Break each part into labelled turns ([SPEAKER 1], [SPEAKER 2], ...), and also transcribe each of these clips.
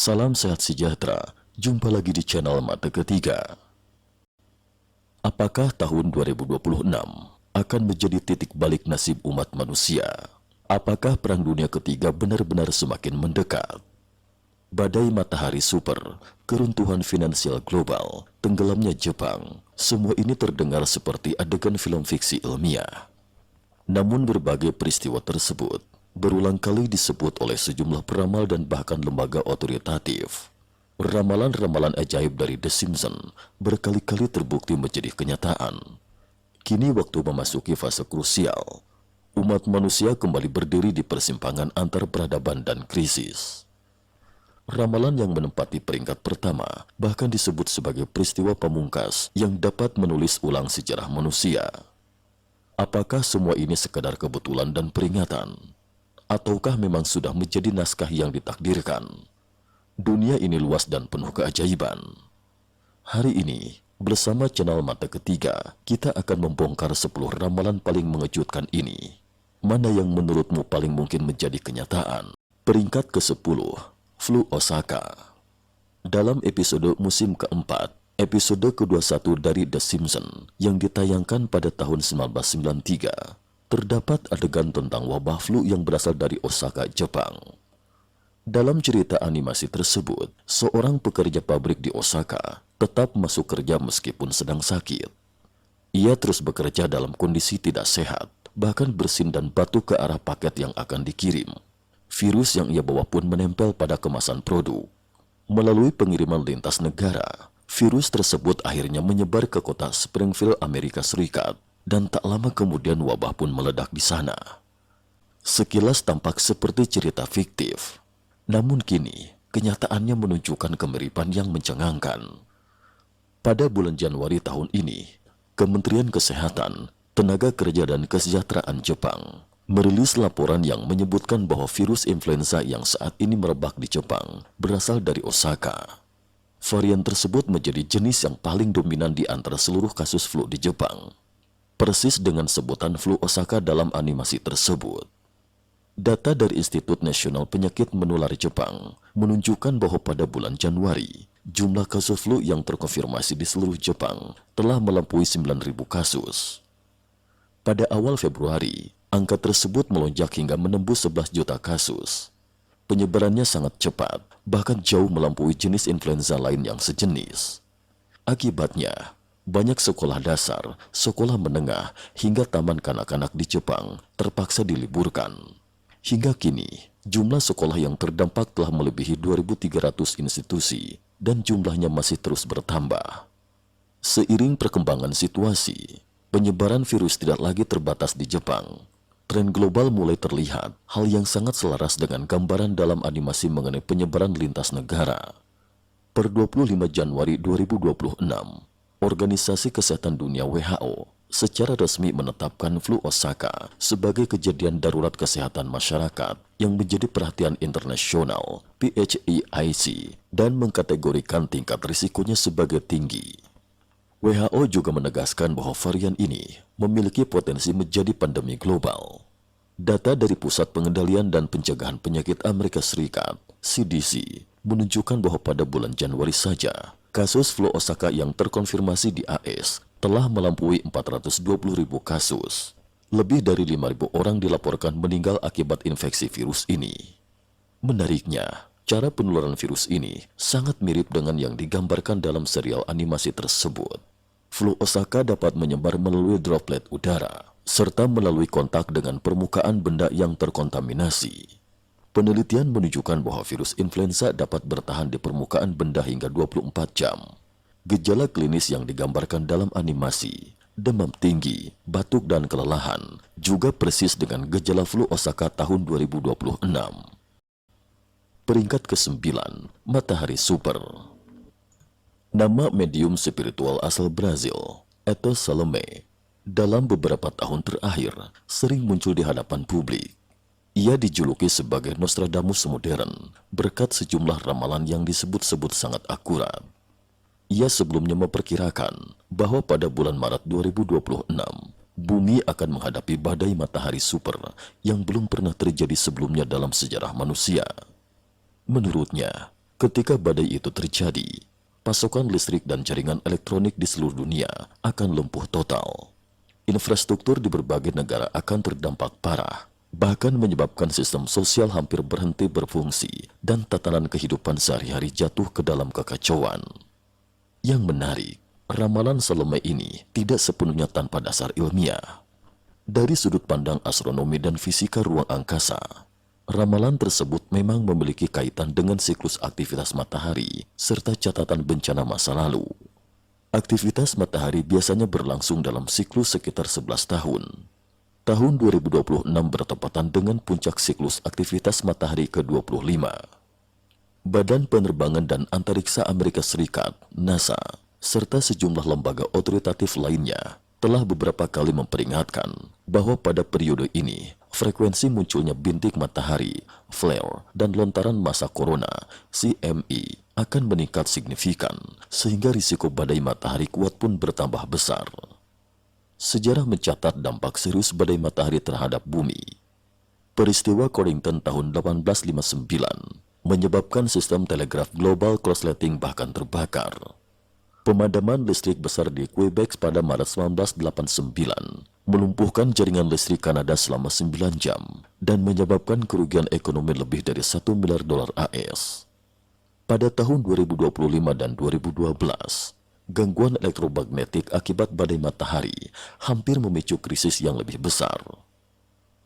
[SPEAKER 1] Salam sehat sejahtera, jumpa lagi di channel Mata Ketiga. Apakah tahun 2026 akan menjadi titik balik nasib umat manusia? Apakah Perang Dunia Ketiga benar-benar semakin mendekat? Badai matahari super, keruntuhan finansial global, tenggelamnya Jepang, semua ini terdengar seperti adegan film fiksi ilmiah. Namun berbagai peristiwa tersebut berulang kali disebut oleh sejumlah peramal dan bahkan lembaga otoritatif. Ramalan-ramalan ajaib dari The Simpsons berkali-kali terbukti menjadi kenyataan. Kini waktu memasuki fase krusial. Umat manusia kembali berdiri di persimpangan antar peradaban dan krisis. Ramalan yang menempati peringkat pertama bahkan disebut sebagai peristiwa pamungkas yang dapat menulis ulang sejarah manusia. Apakah semua ini sekadar kebetulan dan peringatan? Ataukah memang sudah menjadi naskah yang ditakdirkan? Dunia ini luas dan penuh keajaiban. Hari ini, bersama channel Mata Ketiga, kita akan membongkar 10 ramalan paling mengejutkan ini. Mana yang menurutmu paling mungkin menjadi kenyataan? Peringkat ke-10, Flu Osaka. Dalam episode musim keempat, episode ke-21 dari The Simpsons yang ditayangkan pada tahun 1993, terdapat adegan tentang wabah flu yang berasal dari Osaka, Jepang. Dalam cerita animasi tersebut, seorang pekerja pabrik di Osaka tetap masuk kerja meskipun sedang sakit. Ia terus bekerja dalam kondisi tidak sehat, bahkan bersin dan batuk ke arah paket yang akan dikirim. Virus yang ia bawa pun menempel pada kemasan produk. Melalui pengiriman lintas negara, virus tersebut akhirnya menyebar ke kota Springfield, Amerika Serikat, dan tak lama kemudian wabah pun meledak di sana. Sekilas tampak seperti cerita fiktif, namun kini kenyataannya menunjukkan kemiripan yang mencengangkan. Pada bulan Januari tahun ini, Kementerian Kesehatan, Tenaga Kerja dan Kesejahteraan Jepang merilis laporan yang menyebutkan bahwa virus influenza yang saat ini merebak di Jepang berasal dari Osaka. Varian tersebut menjadi jenis yang paling dominan di antara seluruh kasus flu di Jepang, persis dengan sebutan flu Osaka dalam animasi tersebut. Data dari Institut Nasional Penyakit Menular Jepang menunjukkan bahwa pada bulan Januari, jumlah kasus flu yang terkonfirmasi di seluruh Jepang telah melampaui 9.000 kasus. Pada awal Februari, angka tersebut melonjak hingga menembus 11 juta kasus. Penyebarannya sangat cepat, bahkan jauh melampaui jenis influenza lain yang sejenis. Akibatnya, banyak sekolah dasar, sekolah menengah, hingga taman kanak-kanak di Jepang terpaksa diliburkan. Hingga kini, jumlah sekolah yang terdampak telah melebihi 2.300 institusi dan jumlahnya masih terus bertambah. Seiring perkembangan situasi, penyebaran virus tidak lagi terbatas di Jepang. Tren global mulai terlihat, hal yang sangat selaras dengan gambaran dalam animasi mengenai penyebaran lintas negara. Per 25 Januari 2026, Organisasi Kesehatan Dunia WHO secara resmi menetapkan flu Osaka sebagai kejadian darurat kesehatan masyarakat yang menjadi perhatian internasional (PHEIC) dan mengkategorikan tingkat risikonya sebagai tinggi. WHO juga menegaskan bahwa varian ini memiliki potensi menjadi pandemi global. Data dari Pusat Pengendalian dan Pencegahan Penyakit Amerika Serikat (CDC) menunjukkan bahwa pada bulan Januari saja, kasus flu Osaka yang terkonfirmasi di AS telah melampaui 420.000 kasus. Lebih dari 5.000 orang dilaporkan meninggal akibat infeksi virus ini. Menariknya, cara penularan virus ini sangat mirip dengan yang digambarkan dalam serial animasi tersebut. Flu Osaka dapat menyebar melalui droplet udara, serta melalui kontak dengan permukaan benda yang terkontaminasi. Penelitian menunjukkan bahwa virus influenza dapat bertahan di permukaan benda hingga 24 jam. Gejala klinis yang digambarkan dalam animasi, demam tinggi, batuk dan kelelahan, juga persis dengan gejala flu Osaka tahun 2026. Peringkat ke-9, Matahari Super. Nama medium spiritual asal Brazil, Eto Salome, dalam beberapa tahun terakhir sering muncul di hadapan publik. Ia dijuluki sebagai Nostradamus modern berkat sejumlah ramalan yang disebut-sebut sangat akurat. Ia sebelumnya memperkirakan bahwa pada bulan Maret 2026, bumi akan menghadapi badai matahari super yang belum pernah terjadi sebelumnya dalam sejarah manusia. Menurutnya, Ketika badai itu terjadi, pasokan listrik dan jaringan elektronik di seluruh dunia akan lumpuh total. Infrastruktur di berbagai negara akan terdampak parah, bahkan menyebabkan sistem sosial hampir berhenti berfungsi dan tatanan kehidupan sehari-hari jatuh ke dalam kekacauan. Yang menarik, ramalan Salome ini tidak sepenuhnya tanpa dasar ilmiah. Dari sudut pandang astronomi dan fisika ruang angkasa, ramalan tersebut memang memiliki kaitan dengan siklus aktivitas matahari serta catatan bencana masa lalu. Aktivitas matahari biasanya berlangsung dalam siklus sekitar 11 tahun. Tahun 2026 bertepatan dengan puncak siklus aktivitas matahari ke-25. Badan Penerbangan dan Antariksa Amerika Serikat, NASA, serta sejumlah lembaga otoritatif lainnya telah beberapa kali memperingatkan bahwa pada periode ini, frekuensi munculnya bintik matahari, flare, dan lontaran massa corona, CME, akan meningkat signifikan, sehingga risiko badai matahari kuat pun bertambah besar. Sejarah mencatat dampak serius badai matahari terhadap bumi. Peristiwa Corrington tahun 1859 menyebabkan sistem telegraf global korsleting bahkan terbakar. Pemadaman listrik besar di Quebec pada Maret 1989 melumpuhkan jaringan listrik Kanada selama 9 jam dan menyebabkan kerugian ekonomi lebih dari $1 miliar AS. Pada tahun 2025 dan 2012, gangguan elektromagnetik akibat badai matahari hampir memicu krisis yang lebih besar.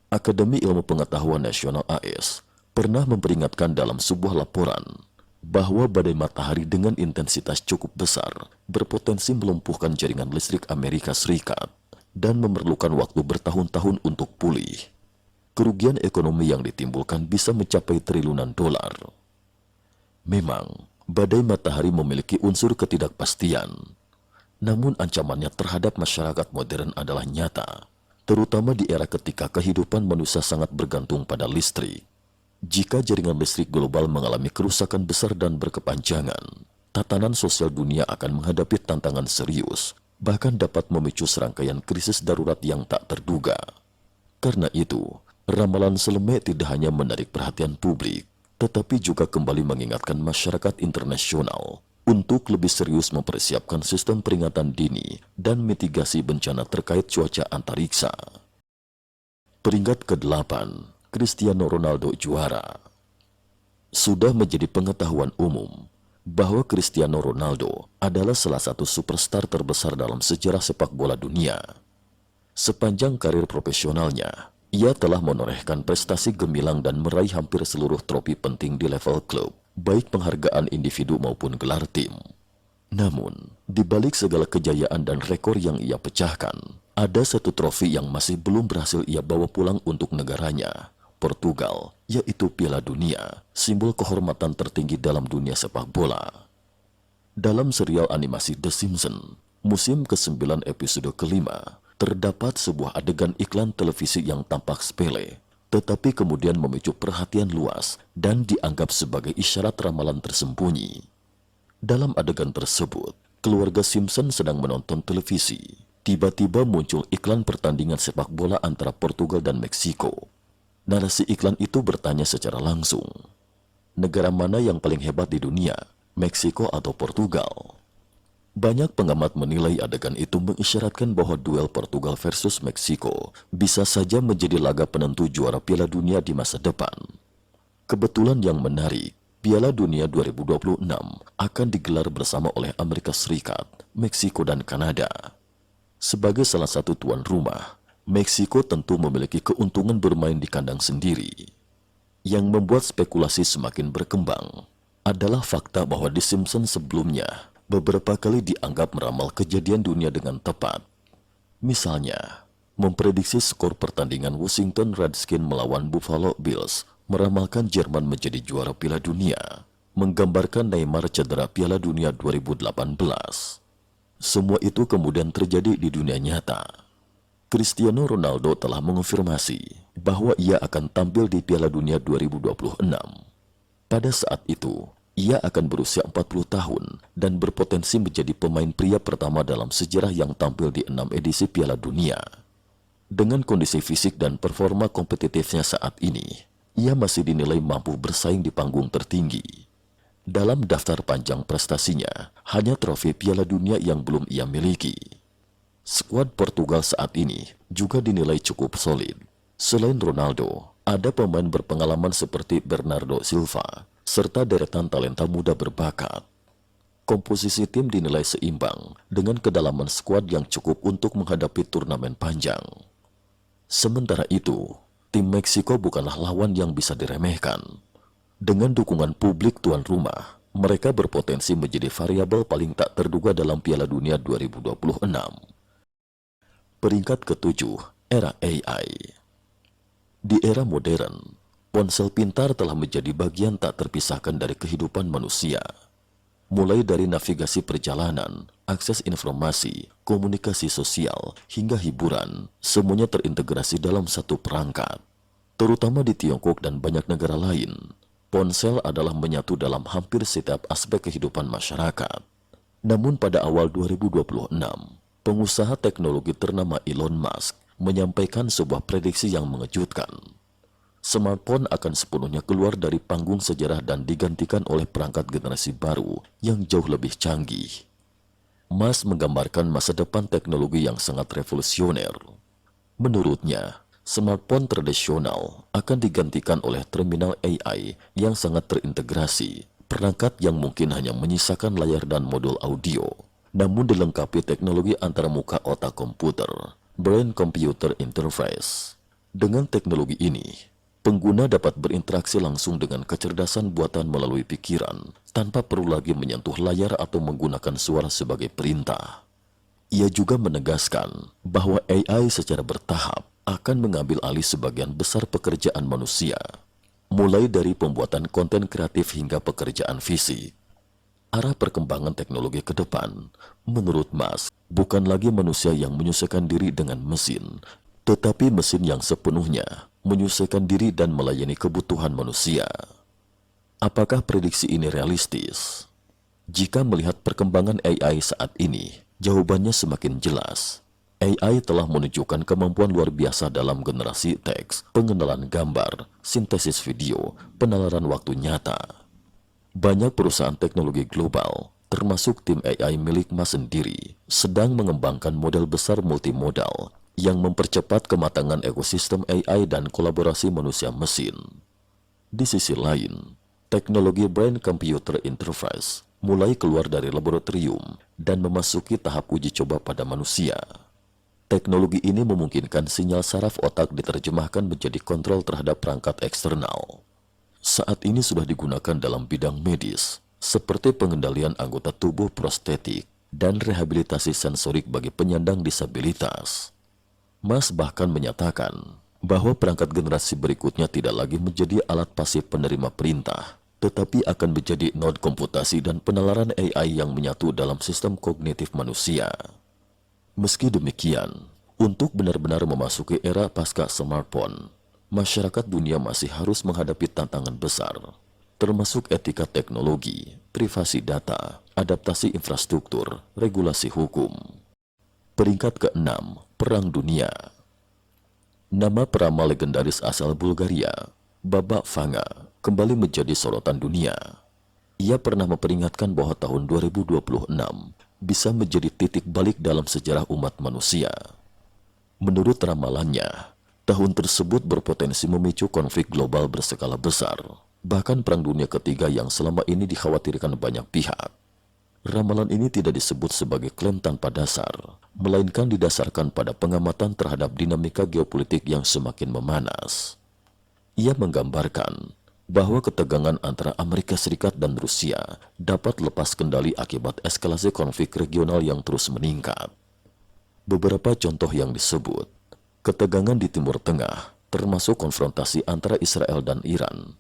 [SPEAKER 1] Akademi Ilmu Pengetahuan Nasional AS pernah memperingatkan dalam sebuah laporan bahwa badai matahari dengan intensitas cukup besar berpotensi melumpuhkan jaringan listrik Amerika Serikat dan memerlukan waktu bertahun-tahun untuk pulih. Kerugian ekonomi yang ditimbulkan bisa mencapai triliunan dolar. Memang, badai matahari memiliki unsur ketidakpastian. Namun ancamannya terhadap masyarakat modern adalah nyata, terutama di era ketika kehidupan manusia sangat bergantung pada listrik. Jika jaringan listrik global mengalami kerusakan besar dan berkepanjangan, tatanan sosial dunia akan menghadapi tantangan serius, bahkan dapat memicu serangkaian krisis darurat yang tak terduga. Karena itu, ramalan Salome tidak hanya menarik perhatian publik, tetapi juga kembali mengingatkan masyarakat internasional untuk lebih serius mempersiapkan sistem peringatan dini dan mitigasi bencana terkait cuaca antariksa. Peringkat ke-8, Cristiano Ronaldo juara. Sudah menjadi pengetahuan umum bahwa Cristiano Ronaldo adalah salah satu superstar terbesar dalam sejarah sepak bola dunia. Sepanjang karir profesionalnya, ia telah menorehkan prestasi gemilang dan meraih hampir seluruh trofi penting di level klub, baik penghargaan individu maupun gelar tim. Namun, di balik segala kejayaan dan rekor yang ia pecahkan, ada satu trofi yang masih belum berhasil ia bawa pulang untuk negaranya, Portugal, yaitu Piala Dunia, simbol kehormatan tertinggi dalam dunia sepak bola. Dalam serial animasi The Simpsons, musim ke-9 episode ke-5, terdapat sebuah adegan iklan televisi yang tampak sepele, tetapi kemudian memicu perhatian luas dan dianggap sebagai isyarat ramalan tersembunyi. Dalam adegan tersebut, keluarga Simpson sedang menonton televisi. Tiba-tiba muncul iklan pertandingan sepak bola antara Portugal dan Meksiko. Narasi iklan itu bertanya secara langsung, negara mana yang paling hebat di dunia, Meksiko atau Portugal? Banyak pengamat menilai adegan itu mengisyaratkan bahwa duel Portugal versus Meksiko bisa saja menjadi laga penentu juara Piala Dunia di masa depan. Kebetulan yang menarik, Piala Dunia 2026 akan digelar bersama oleh Amerika Serikat, Meksiko, dan Kanada. Sebagai salah satu tuan rumah, Meksiko tentu memiliki keuntungan bermain di kandang sendiri. Yang membuat spekulasi semakin berkembang adalah fakta bahwa The Simpsons sebelumnya beberapa kali dianggap meramal kejadian dunia dengan tepat. Misalnya, memprediksi skor pertandingan Washington Redskins melawan Buffalo Bills meramalkan Jerman menjadi juara Piala Dunia, menggambarkan Neymar cedera Piala Dunia 2018. Semua itu kemudian terjadi di dunia nyata. Cristiano Ronaldo telah mengonfirmasi bahwa ia akan tampil di Piala Dunia 2026. Pada saat itu, ia akan berusia 40 tahun dan berpotensi menjadi pemain pria pertama dalam sejarah yang tampil di 6 edisi Piala Dunia. Dengan kondisi fisik dan performa kompetitifnya saat ini, ia masih dinilai mampu bersaing di panggung tertinggi. Dalam daftar panjang prestasinya, hanya trofi Piala Dunia yang belum ia miliki. Skuad Portugal saat ini juga dinilai cukup solid. Selain Ronaldo, ada pemain berpengalaman seperti Bernardo Silva, serta deretan talenta muda berbakat. Komposisi tim dinilai seimbang dengan kedalaman skuad yang cukup untuk menghadapi turnamen panjang. Sementara itu, tim Meksiko bukanlah lawan yang bisa diremehkan. Dengan dukungan publik tuan rumah, mereka berpotensi menjadi variabel paling tak terduga dalam Piala Dunia 2026. Peringkat ke-7, era AI. Di era modern, ponsel pintar telah menjadi bagian tak terpisahkan dari kehidupan manusia. Mulai dari navigasi perjalanan, akses informasi, komunikasi sosial, hingga hiburan, semuanya terintegrasi dalam satu perangkat. Terutama di Tiongkok dan banyak negara lain, ponsel adalah menyatu dalam hampir setiap aspek kehidupan masyarakat. Namun pada awal 2026, pengusaha teknologi ternama Elon Musk menyampaikan sebuah prediksi yang mengejutkan. Smartphone akan sepenuhnya keluar dari panggung sejarah dan digantikan oleh perangkat generasi baru yang jauh lebih canggih. Musk menggambarkan masa depan teknologi yang sangat revolusioner. Menurutnya, smartphone tradisional akan digantikan oleh terminal AI yang sangat terintegrasi, perangkat yang mungkin hanya menyisakan layar dan modul audio, namun dilengkapi teknologi antarmuka otak komputer, brain-computer interface. Dengan teknologi ini, pengguna dapat berinteraksi langsung dengan kecerdasan buatan melalui pikiran, tanpa perlu lagi menyentuh layar atau menggunakan suara sebagai perintah. Ia juga menegaskan bahwa AI secara bertahap akan mengambil alih sebagian besar pekerjaan manusia, mulai dari pembuatan konten kreatif hingga pekerjaan fisik. Arah perkembangan teknologi ke depan, menurut Musk, bukan lagi manusia yang menyesuaikan diri dengan mesin, tetapi mesin yang sepenuhnya menyesuaikan diri dan melayani kebutuhan manusia. Apakah prediksi ini realistis? Jika melihat perkembangan AI saat ini, jawabannya semakin jelas. AI telah menunjukkan kemampuan luar biasa dalam generasi teks, pengenalan gambar, sintesis video, penalaran waktu nyata. Banyak perusahaan teknologi global, termasuk tim AI milik Musk sendiri, sedang mengembangkan model besar multimodal yang mempercepat kematangan ekosistem AI dan kolaborasi manusia-mesin. Di sisi lain, teknologi brain-computer interface mulai keluar dari laboratorium dan memasuki tahap uji coba pada manusia. Teknologi ini memungkinkan sinyal saraf otak diterjemahkan menjadi kontrol terhadap perangkat eksternal. Saat ini sudah digunakan dalam bidang medis, seperti pengendalian anggota tubuh prostetik dan rehabilitasi sensorik bagi penyandang disabilitas. Musk bahkan menyatakan bahwa perangkat generasi berikutnya tidak lagi menjadi alat pasif penerima perintah, tetapi akan menjadi node komputasi dan penalaran AI yang menyatu dalam sistem kognitif manusia. Meski demikian, untuk benar-benar memasuki era pasca smartphone, masyarakat dunia masih harus menghadapi tantangan besar, termasuk etika teknologi, privasi data, adaptasi infrastruktur, regulasi hukum. Peringkat ke-6, Perang Dunia. Nama peramal legendaris asal Bulgaria, Babak Vanga, kembali menjadi sorotan dunia. Ia pernah memperingatkan bahwa tahun 2026 bisa menjadi titik balik dalam sejarah umat manusia. Menurut ramalannya, tahun tersebut berpotensi memicu konflik global berskala besar, bahkan Perang Dunia Ketiga yang selama ini dikhawatirkan banyak pihak. Ramalan ini tidak disebut sebagai klaim tanpa dasar, melainkan didasarkan pada pengamatan terhadap dinamika geopolitik yang semakin memanas. Ia menggambarkan bahwa ketegangan antara Amerika Serikat dan Rusia dapat lepas kendali akibat eskalasi konflik regional yang terus meningkat. Beberapa contoh yang disebut, ketegangan di Timur Tengah, termasuk konfrontasi antara Israel dan Iran,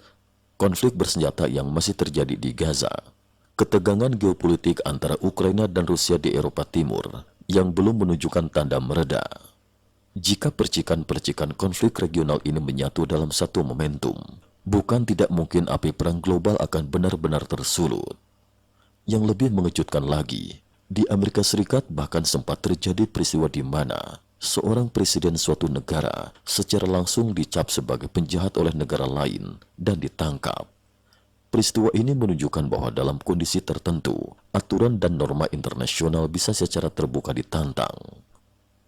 [SPEAKER 1] konflik bersenjata yang masih terjadi di Gaza, ketegangan geopolitik antara Ukraina dan Rusia di Eropa Timur yang belum menunjukkan tanda mereda. Jika percikan-percikan konflik regional ini menyatu dalam satu momentum, bukan tidak mungkin api perang global akan benar-benar tersulut. Yang lebih mengejutkan lagi, di Amerika Serikat bahkan sempat terjadi peristiwa di mana seorang presiden suatu negara secara langsung dicap sebagai penjahat oleh negara lain dan ditangkap. Peristiwa ini menunjukkan bahwa dalam kondisi tertentu, aturan dan norma internasional bisa secara terbuka ditantang.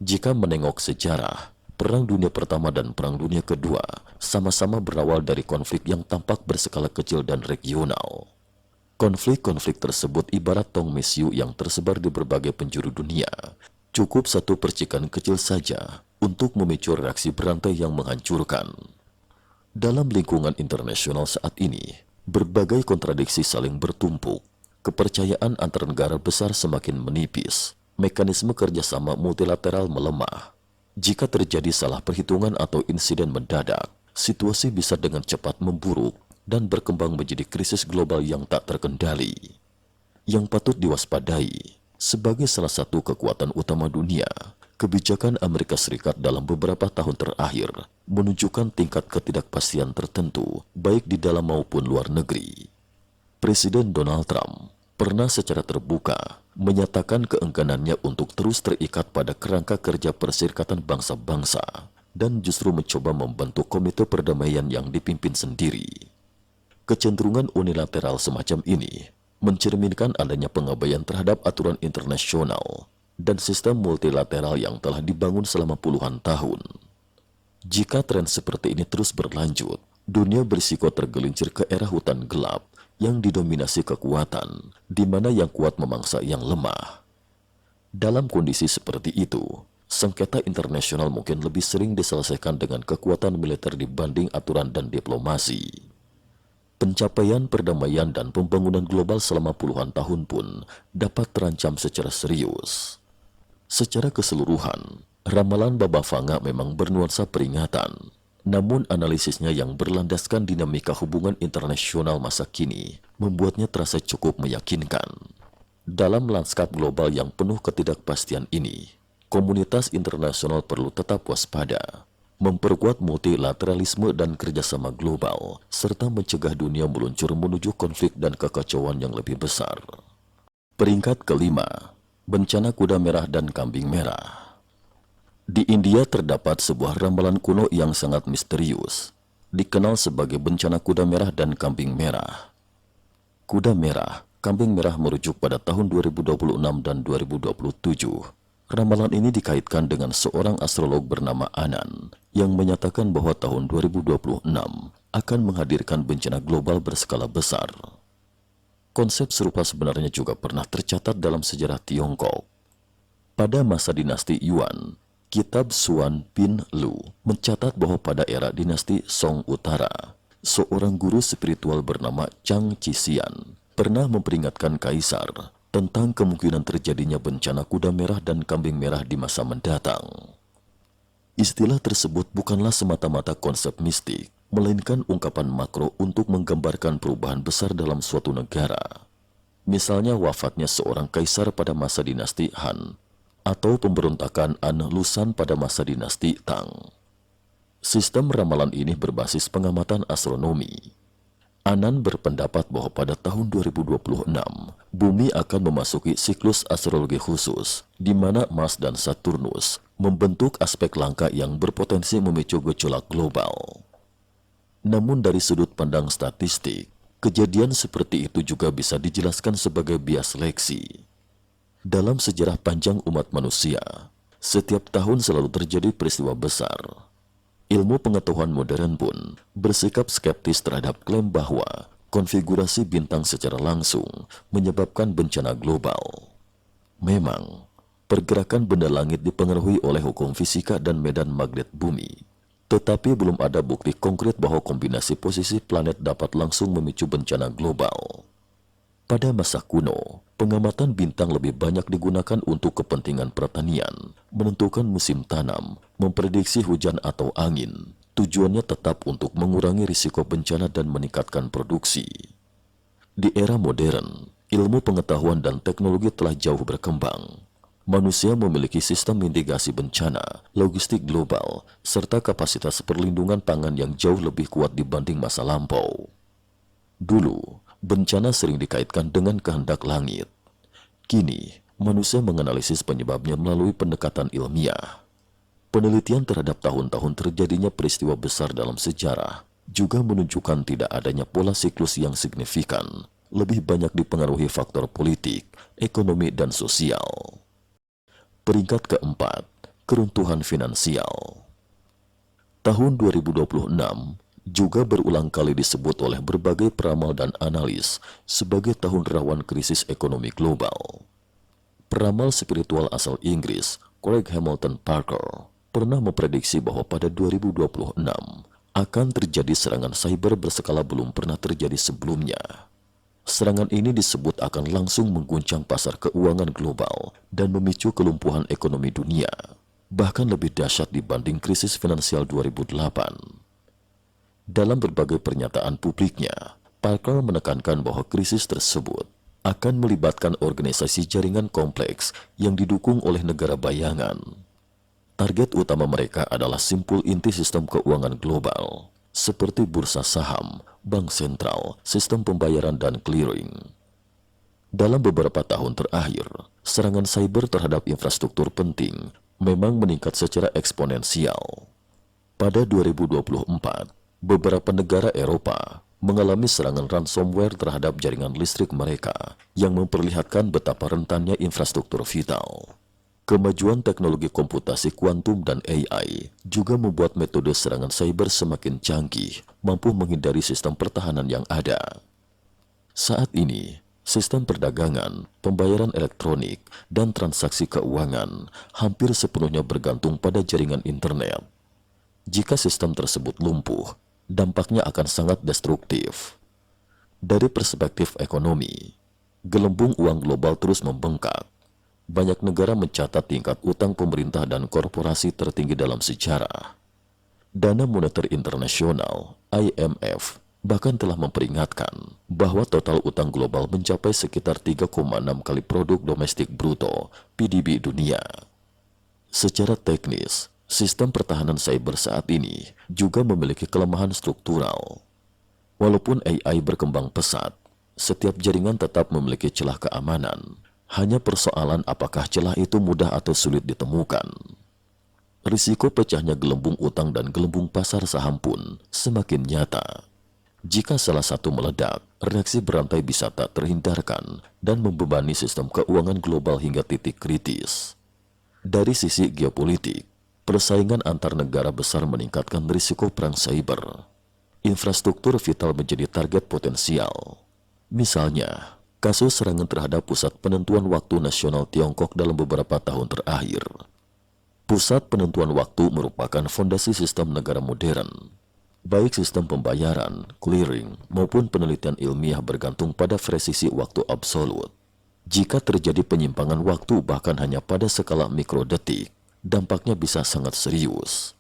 [SPEAKER 1] Jika menengok sejarah, Perang Dunia Pertama dan Perang Dunia Kedua sama-sama berawal dari konflik yang tampak berskala kecil dan regional. Konflik-konflik tersebut ibarat tong mesiu yang tersebar di berbagai penjuru dunia. Cukup satu percikan kecil saja untuk memicu reaksi berantai yang menghancurkan. Dalam lingkungan internasional saat ini, berbagai kontradiksi saling bertumpuk. Kepercayaan antar negara besar semakin menipis. Mekanisme kerjasama multilateral melemah. Jika terjadi salah perhitungan atau insiden mendadak, situasi bisa dengan cepat memburuk dan berkembang menjadi krisis global yang tak terkendali. Yang patut diwaspadai, sebagai salah satu kekuatan utama dunia, kebijakan Amerika Serikat dalam beberapa tahun terakhir menunjukkan tingkat ketidakpastian tertentu, baik di dalam maupun luar negeri. Presiden Donald Trump pernah secara terbuka menyatakan keengganannya untuk terus terikat pada kerangka kerja Perserikatan Bangsa-Bangsa dan justru mencoba membentuk komite perdamaian yang dipimpin sendiri. Kecenderungan unilateral semacam ini mencerminkan adanya pengabaian terhadap aturan internasional dan sistem multilateral yang telah dibangun selama puluhan tahun. Jika tren seperti ini terus berlanjut, dunia berisiko tergelincir ke era hutan gelap yang didominasi kekuatan, di mana yang kuat memangsa yang lemah. Dalam kondisi seperti itu, sengketa internasional mungkin lebih sering diselesaikan dengan kekuatan militer dibanding aturan dan diplomasi. Pencapaian perdamaian dan pembangunan global selama puluhan tahun pun dapat terancam secara serius. Secara keseluruhan, ramalan Baba Vanga memang bernuansa peringatan. Namun analisisnya yang berlandaskan dinamika hubungan internasional masa kini membuatnya terasa cukup meyakinkan. Dalam lanskap global yang penuh ketidakpastian ini, komunitas internasional perlu tetap waspada, memperkuat multilateralisme dan kerjasama global, serta mencegah dunia meluncur menuju konflik dan kekacauan yang lebih besar. Peringkat kelima, bencana kuda merah dan kambing merah. Di India terdapat sebuah ramalan kuno yang sangat misterius, dikenal sebagai bencana kuda merah dan kambing merah. Kuda merah, kambing merah merujuk pada tahun 2026 dan 2027. Ramalan ini dikaitkan dengan seorang astrolog bernama Anand yang menyatakan bahwa tahun 2026 akan menghadirkan bencana global berskala besar. Konsep serupa sebenarnya juga pernah tercatat dalam sejarah Tiongkok. Pada masa dinasti Yuan, Kitab Suan Bin Lu mencatat bahwa pada era dinasti Song Utara, seorang guru spiritual bernama Chang Chisian pernah memperingatkan kaisar tentang kemungkinan terjadinya bencana kuda merah dan kambing merah di masa mendatang. Istilah tersebut bukanlah semata-mata konsep mistik, melainkan ungkapan makro untuk menggambarkan perubahan besar dalam suatu negara. Misalnya wafatnya seorang kaisar pada masa dinasti Han, atau pemberontakan An Lushan pada masa dinasti Tang. Sistem ramalan ini berbasis pengamatan astronomi. Anand berpendapat bahwa pada tahun 2026, bumi akan memasuki siklus astrologi khusus, di mana Mars dan Saturnus membentuk aspek langka yang berpotensi memicu gejolak global. Namun dari sudut pandang statistik, kejadian seperti itu juga bisa dijelaskan sebagai bias seleksi. Dalam sejarah panjang umat manusia, setiap tahun selalu terjadi peristiwa besar. Ilmu pengetahuan modern pun bersikap skeptis terhadap klaim bahwa konfigurasi bintang secara langsung menyebabkan bencana global. Memang, pergerakan benda langit dipengaruhi oleh hukum fisika dan medan magnet bumi. Tetapi belum ada bukti konkret bahwa kombinasi posisi planet dapat langsung memicu bencana global. Pada masa kuno, pengamatan bintang lebih banyak digunakan untuk kepentingan pertanian, menentukan musim tanam, memprediksi hujan atau angin. Tujuannya tetap untuk mengurangi risiko bencana dan meningkatkan produksi. Di era modern, ilmu pengetahuan dan teknologi telah jauh berkembang. Manusia memiliki sistem mitigasi bencana, logistik global, serta kapasitas perlindungan pangan yang jauh lebih kuat dibanding masa lampau. Dulu, bencana sering dikaitkan dengan kehendak langit. Kini, manusia menganalisis penyebabnya melalui pendekatan ilmiah. Penelitian terhadap tahun-tahun terjadinya peristiwa besar dalam sejarah juga menunjukkan tidak adanya pola siklus yang signifikan, lebih banyak dipengaruhi faktor politik, ekonomi, dan sosial. Peringkat keempat, keruntuhan finansial. Tahun 2026 juga berulang kali disebut oleh berbagai peramal dan analis sebagai tahun rawan krisis ekonomi global. Peramal spiritual asal Inggris, Craig Hamilton Parker, pernah memprediksi bahwa pada 2026 akan terjadi serangan cyber berskala belum pernah terjadi sebelumnya. Serangan ini disebut akan langsung mengguncang pasar keuangan global dan memicu kelumpuhan ekonomi dunia, bahkan lebih dahsyat dibanding krisis finansial 2008. Dalam berbagai pernyataan publiknya, Parker menekankan bahwa krisis tersebut akan melibatkan organisasi jaringan kompleks yang didukung oleh negara bayangan. Target utama mereka adalah simpul inti sistem keuangan global, seperti bursa saham, bank sentral, sistem pembayaran, dan clearing. Dalam beberapa tahun terakhir, serangan cyber terhadap infrastruktur penting memang meningkat secara eksponensial. Pada 2024, beberapa negara Eropa mengalami serangan ransomware terhadap jaringan listrik mereka yang memperlihatkan betapa rentannya infrastruktur vital. Kemajuan teknologi komputasi kuantum dan AI juga membuat metode serangan cyber semakin canggih, mampu menghindari sistem pertahanan yang ada. Saat ini, sistem perdagangan, pembayaran elektronik, dan transaksi keuangan hampir sepenuhnya bergantung pada jaringan internet. Jika sistem tersebut lumpuh, dampaknya akan sangat destruktif. Dari perspektif ekonomi, gelembung uang global terus membengkak. Banyak negara mencatat tingkat utang pemerintah dan korporasi tertinggi dalam sejarah. Dana Moneter Internasional (IMF) bahkan telah memperingatkan bahwa total utang global mencapai sekitar 3,6 kali produk domestik bruto (PDB) dunia. Secara teknis, sistem pertahanan cyber saat ini juga memiliki kelemahan struktural. Walaupun AI berkembang pesat, setiap jaringan tetap memiliki celah keamanan. Hanya persoalan apakah celah itu mudah atau sulit ditemukan. Risiko pecahnya gelembung utang dan gelembung pasar saham pun semakin nyata. Jika salah satu meledak, reaksi berantai bisa tak terhindarkan dan membebani sistem keuangan global hingga titik kritis. Dari sisi geopolitik, persaingan antar negara besar meningkatkan risiko perang cyber. Infrastruktur vital menjadi target potensial. Misalnya, kasus serangan terhadap Pusat Penentuan Waktu Nasional Tiongkok dalam beberapa tahun terakhir. Pusat Penentuan Waktu merupakan fondasi sistem negara modern. Baik sistem pembayaran, clearing, maupun penelitian ilmiah bergantung pada presisi waktu absolut. Jika terjadi penyimpangan waktu bahkan hanya pada skala mikrodetik, dampaknya bisa sangat serius.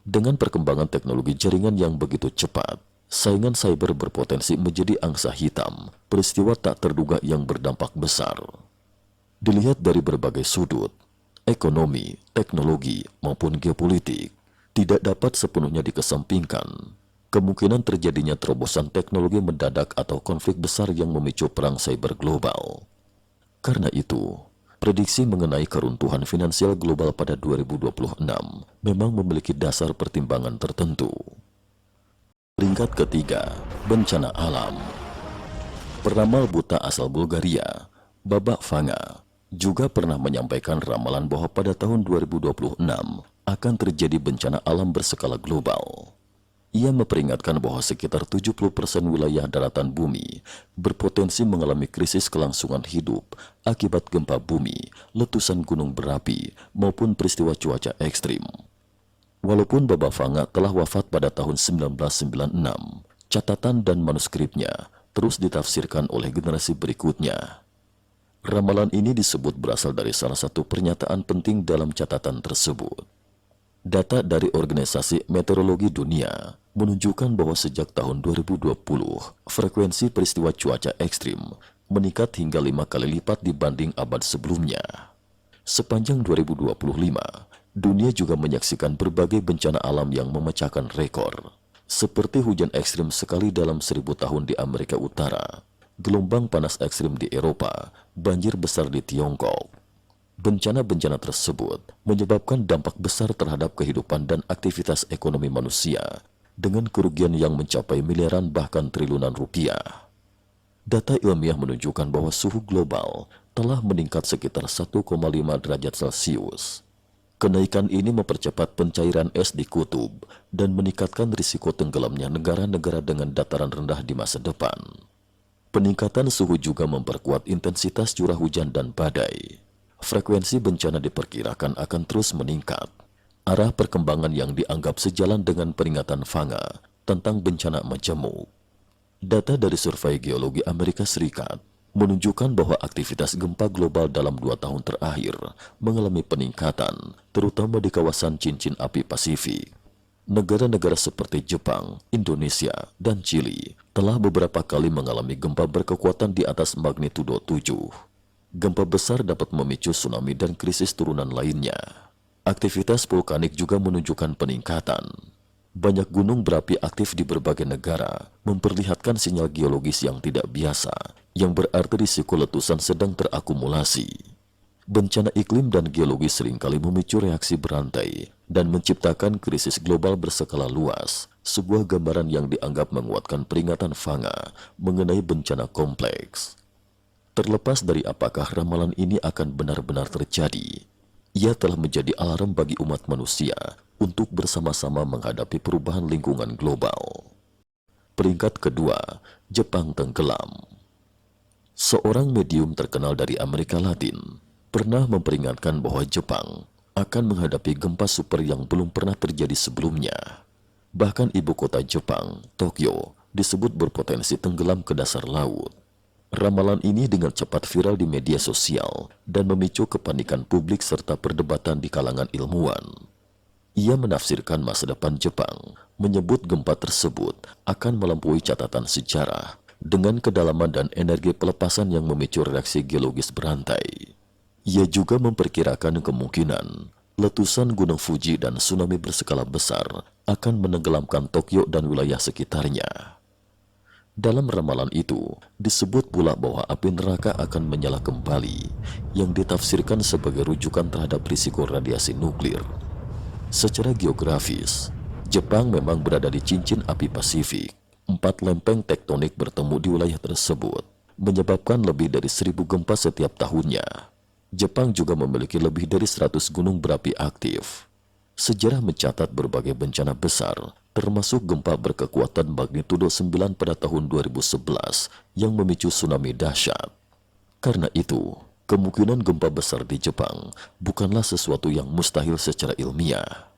[SPEAKER 1] Dengan perkembangan teknologi jaringan yang begitu cepat, saingan cyber berpotensi menjadi angsa hitam, peristiwa tak terduga yang berdampak besar. Dilihat dari berbagai sudut, ekonomi, teknologi, maupun geopolitik, tidak dapat sepenuhnya dikesampingkan. Kemungkinan terjadinya terobosan teknologi mendadak atau konflik besar yang memicu perang cyber global. Karena itu, prediksi mengenai keruntuhan finansial global pada 2026 memang memiliki dasar pertimbangan tertentu. Peringkat ketiga, bencana alam. Peramal buta asal Bulgaria, Babak Vanga, juga pernah menyampaikan ramalan bahwa pada tahun 2026 akan terjadi bencana alam berskala global. Ia memperingatkan bahwa sekitar 70% wilayah daratan bumi berpotensi mengalami krisis kelangsungan hidup akibat gempa bumi, letusan gunung berapi, maupun peristiwa cuaca ekstrim. Walaupun Babak Vanga telah wafat pada tahun 1996, catatan dan manuskripnya terus ditafsirkan oleh generasi berikutnya. Ramalan ini disebut berasal dari salah satu pernyataan penting dalam catatan tersebut. Data dari Organisasi Meteorologi Dunia menunjukkan bahwa sejak tahun 2020, frekuensi peristiwa cuaca ekstrim meningkat hingga 5 kali lipat dibanding abad sebelumnya. Sepanjang 2025, dunia juga menyaksikan berbagai bencana alam yang memecahkan rekor, seperti hujan ekstrim sekali dalam 1000 tahun di Amerika Utara, gelombang panas ekstrim di Eropa, banjir besar di Tiongkok. Bencana-bencana tersebut menyebabkan dampak besar terhadap kehidupan dan aktivitas ekonomi manusia dengan kerugian yang mencapai miliaran bahkan triliunan rupiah. Data ilmiah menunjukkan bahwa suhu global telah meningkat sekitar 1,5 derajat Celcius. Kenaikan ini mempercepat pencairan es di kutub dan meningkatkan risiko tenggelamnya negara-negara dengan dataran rendah di masa depan. Peningkatan suhu juga memperkuat intensitas curah hujan dan badai. Frekuensi bencana diperkirakan akan terus meningkat. Arah perkembangan yang dianggap sejalan dengan peringatan Fanga tentang bencana majemuk. Data dari Survei Geologi Amerika Serikat menunjukkan bahwa aktivitas gempa global dalam 2 tahun terakhir mengalami peningkatan, terutama di kawasan cincin api Pasifik. Negara-negara seperti Jepang, Indonesia, dan Chili telah beberapa kali mengalami gempa berkekuatan di atas magnitudo 7. Gempa besar dapat memicu tsunami dan krisis turunan lainnya. Aktivitas vulkanik juga menunjukkan peningkatan. Banyak gunung berapi aktif di berbagai negara memperlihatkan sinyal geologis yang tidak biasa, yang berarti risiko letusan sedang terakumulasi. Bencana iklim dan geologi seringkali memicu reaksi berantai dan menciptakan krisis global berskala luas, sebuah gambaran yang dianggap menguatkan peringatan Fanga mengenai bencana kompleks. Terlepas dari apakah ramalan ini akan benar-benar terjadi, ia telah menjadi alarm bagi umat manusia untuk bersama-sama menghadapi perubahan lingkungan global. Peringkat kedua, Jepang tenggelam. Seorang medium terkenal dari Amerika Latin pernah memperingatkan bahwa Jepang akan menghadapi gempa super yang belum pernah terjadi sebelumnya. Bahkan ibu kota Jepang, Tokyo, disebut berpotensi tenggelam ke dasar laut. Ramalan ini dengan cepat viral di media sosial dan memicu kepanikan publik serta perdebatan di kalangan ilmuwan. Ia menafsirkan masa depan Jepang, menyebut gempa tersebut akan melampaui catatan sejarah dengan kedalaman dan energi pelepasan yang memicu reaksi geologis berantai. Ia juga memperkirakan kemungkinan letusan Gunung Fuji dan tsunami berskala besar akan menenggelamkan Tokyo dan wilayah sekitarnya. Dalam ramalan itu, disebut pula bahwa api neraka akan menyala kembali, yang ditafsirkan sebagai rujukan terhadap risiko radiasi nuklir. Secara geografis, Jepang memang berada di cincin api Pasifik. 4 lempeng tektonik bertemu di wilayah tersebut, menyebabkan lebih dari 1.000 gempa setiap tahunnya. Jepang juga memiliki lebih dari 100 gunung berapi aktif. Sejarah mencatat berbagai bencana besar, termasuk gempa berkekuatan magnitudo 9 pada tahun 2011 yang memicu tsunami dahsyat. Karena itu, kemungkinan gempa besar di Jepang bukanlah sesuatu yang mustahil secara ilmiah.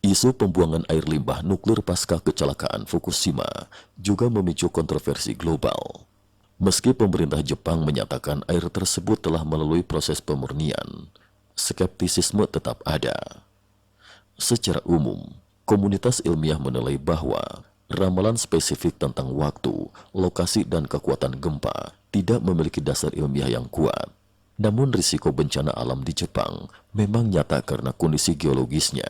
[SPEAKER 1] Isu pembuangan air limbah nuklir pasca kecelakaan Fukushima juga memicu kontroversi global. Meski pemerintah Jepang menyatakan air tersebut telah melalui proses pemurnian, skeptisisme tetap ada. Secara umum, komunitas ilmiah menilai bahwa ramalan spesifik tentang waktu, lokasi, dan kekuatan gempa tidak memiliki dasar ilmiah yang kuat. Namun risiko bencana alam di Jepang memang nyata karena kondisi geologisnya.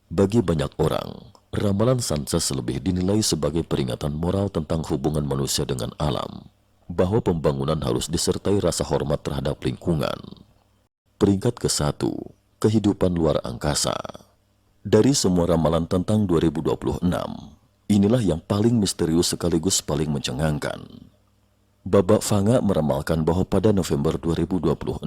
[SPEAKER 1] Bagi banyak orang, ramalan Sanses lebih dinilai sebagai peringatan moral tentang hubungan manusia dengan alam, bahwa pembangunan harus disertai rasa hormat terhadap lingkungan. Peringkat ke-1, kehidupan luar angkasa. Dari semua ramalan tentang 2026, inilah yang paling misterius sekaligus paling mencengangkan. Babak Fanga meramalkan bahwa pada November 2026,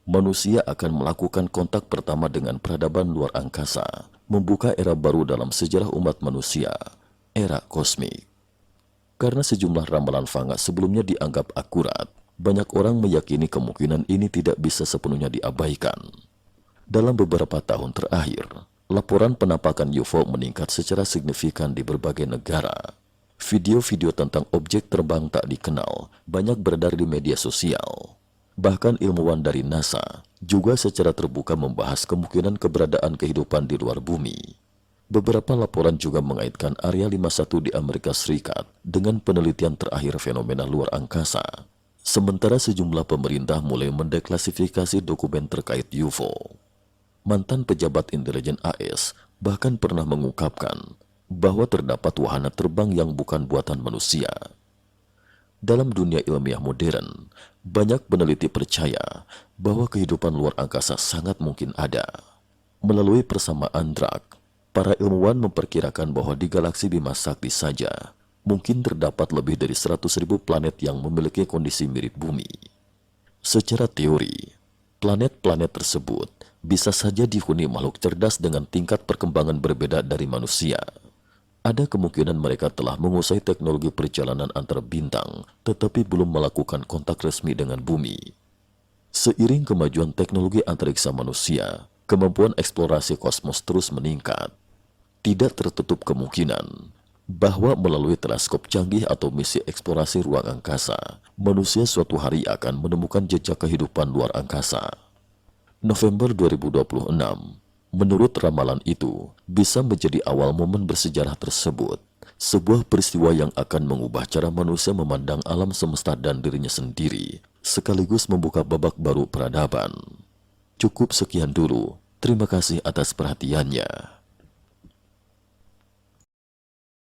[SPEAKER 1] manusia akan melakukan kontak pertama dengan peradaban luar angkasa, membuka era baru dalam sejarah umat manusia, era kosmik. Karena sejumlah ramalan Fanga sebelumnya dianggap akurat, banyak orang meyakini kemungkinan ini tidak bisa sepenuhnya diabaikan. Dalam beberapa tahun terakhir, laporan penampakan UFO meningkat secara signifikan di berbagai negara. Video-video tentang objek terbang tak dikenal banyak beredar di media sosial. Bahkan ilmuwan dari NASA juga secara terbuka membahas kemungkinan keberadaan kehidupan di luar bumi. Beberapa laporan juga mengaitkan Area 51 di Amerika Serikat dengan penelitian terakhir fenomena luar angkasa. Sementara sejumlah pemerintah mulai mendeklasifikasi dokumen terkait UFO. Mantan pejabat intelijen AS bahkan pernah mengungkapkan bahwa terdapat wahana terbang yang bukan buatan manusia. Dalam dunia ilmiah modern, banyak peneliti percaya bahwa kehidupan luar angkasa sangat mungkin ada. Melalui persamaan drag, Para ilmuwan memperkirakan bahwa di galaksi Bima Sakti saja mungkin terdapat lebih dari 100.000 planet yang memiliki kondisi mirip bumi. Secara teori, planet-planet tersebut bisa saja dihuni makhluk cerdas dengan tingkat perkembangan berbeda dari manusia. Ada kemungkinan mereka telah menguasai teknologi perjalanan antar bintang, tetapi belum melakukan kontak resmi dengan bumi. Seiring kemajuan teknologi antariksa manusia, kemampuan eksplorasi kosmos terus meningkat. Tidak tertutup kemungkinan bahwa melalui teleskop canggih atau misi eksplorasi ruang angkasa, manusia suatu hari akan menemukan jejak kehidupan luar angkasa. November 2026, menurut ramalan itu, bisa menjadi awal momen bersejarah tersebut, sebuah peristiwa yang akan mengubah cara manusia memandang alam semesta dan dirinya sendiri, sekaligus membuka babak baru peradaban. Cukup sekian dulu, terima kasih atas perhatiannya.